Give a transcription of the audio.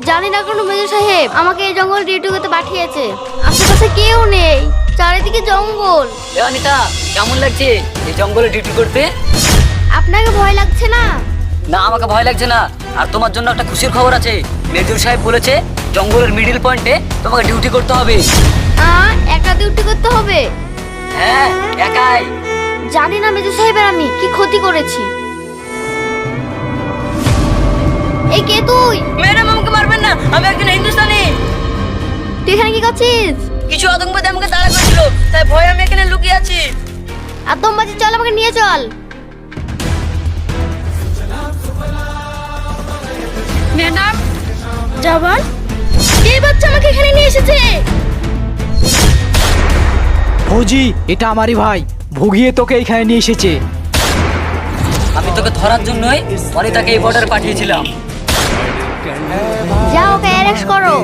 জানি না কোনো মেজর সাহেব আমাকে এই জঙ্গল ডিউটি করতে পাঠিয়েছে। আশেপাশে কেউ নেই, চারিদিকে জঙ্গল। এ অনিতা, কেমন লাগছে এই জঙ্গলে ডিউটি করতে? আপনাকে ভয় লাগছে না? না, আমাকে ভয় লাগছে না। আর তোমার জন্য একটা খুশির খবর আছে। মেজর সাহেব বলেছে জঙ্গলের মিডিল পয়েন্টে তোমাকে ডিউটি করতে হবে। একা ডিউটি করতে হবে? হ্যাঁ, একাই। জানি না মেজর সাহেবের আমি কি ক্ষতি করেছি। এই কে তুই? ম্যাডাম, আমাকে মারবেন না, আমি একজন হিন্দুস্তানি। তুই এখানে কি করছিস? কিছু আতঙ্কবাদী আমাকে তাড়া করেছিল, তাই ভয় আমি এখানে লুকিয়ে আছি। আতঙ্কবাজি, চল আমাকে নিয়ে চল। ম্যাডাম, জবান, এই বাচ্চা আমাকে এখানে নিয়ে এসেছে। ফৌজি, এটা আমারই ভাই। ভুগিয়ে তোকে এখানে নিয়ে এসেছে। আমি তোকে ধরার জন্যই অনিতাকে এই বর্ডারে পাঠিয়েছিলাম। যাও, ওকে অ্যারেস্ট করো।